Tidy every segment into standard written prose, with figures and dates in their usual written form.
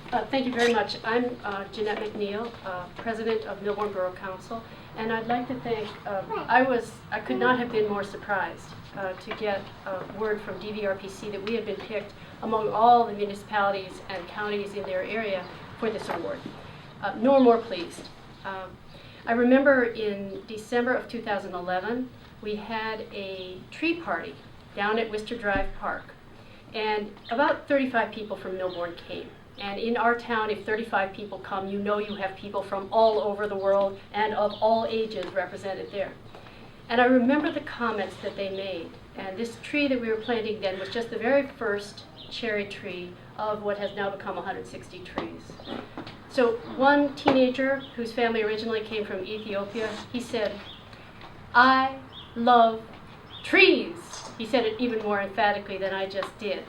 Thank you very much. I'm Jeanette MacNeille, President of Millbourne Borough Council, and I'd like to thank, I could not have been more surprised to get word from DVRPC that we had been picked among all the municipalities and counties in their area for this award, nor more pleased. I remember in December of 2011, we had a tree party down at Worcester Drive Park, and about 35 people from Millbourne came. And in our town, if 35 people come, you know you have people from all over the world and of all ages represented there. And I remember the comments that they made. And this tree that we were planting then was just the very first cherry tree of what has now become 160 trees. So one teenager whose family originally came from Ethiopia, he said, "I love trees." He said it even more emphatically than I just did.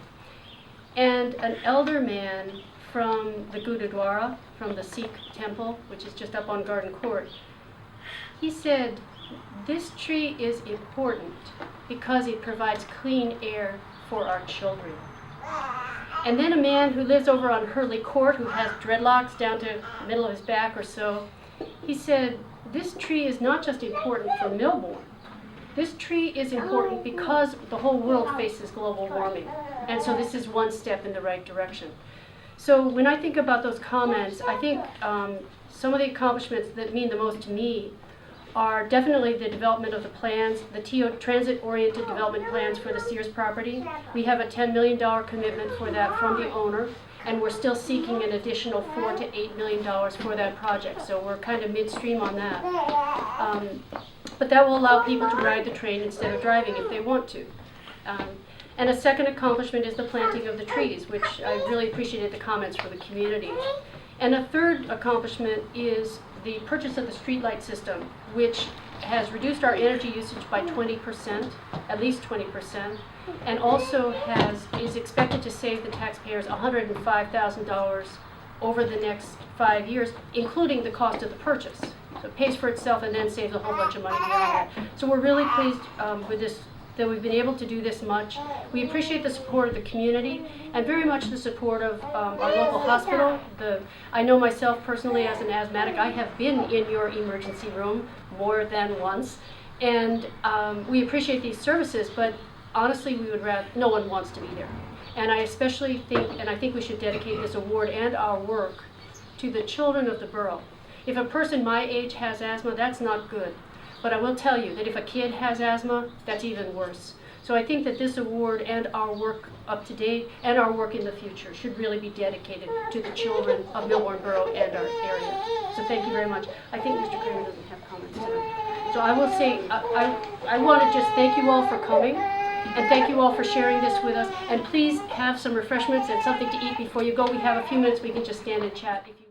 And an elder man from the Gurudwara, from the Sikh temple, which is just up on Garden Court, he said, "This tree is important because it provides clean air for our children." And then a man who lives over on Hurley Court, who has dreadlocks down to the middle of his back or so, he said, "This tree is not just important for Millbourne. This tree is important because the whole world faces global warming. And so this is one step in the right direction." So when I think about those comments, I think some of the accomplishments that mean the most to me are definitely the development of the plans, the transit-oriented development plans for the Sears property. We have a $10 million commitment for that from the owner, and we're still seeking an additional $4 to $8 million for that project. So we're kind of midstream on that. But that will allow people to ride the train instead of driving if they want to. And a second accomplishment is the planting of the trees, which I really appreciated the comments from the community. And a third accomplishment is the purchase of the streetlight system, which has reduced our energy usage by 20%, at least 20%, and also is expected to save the taxpayers $105,000 over the next 5 years, including the cost of the purchase. So it pays for itself and then saves a whole bunch of money beyond that. So we're really pleased with this, that we've been able to do this much. We appreciate the support of the community and very much the support of our local hospital. I know myself personally as an asthmatic, I have been in your emergency room more than once, and we appreciate these services, but honestly we would rather, no one wants to be there. And I especially think, and I think we should dedicate this award and our work to the children of the borough. If a person my age has asthma, that's not good. But I will tell you that if a kid has asthma, that's even worse. So I think that this award and our work up to date and our work in the future should really be dedicated to the children of Millbourne Borough and our area. So thank you very much. I think Mr. Kramer doesn't have comments tonight. So I will say, I want to just thank you all for coming, and thank you all for sharing this with us. And please have some refreshments and something to eat before you go. We have a few minutes we can just stand and chat. If you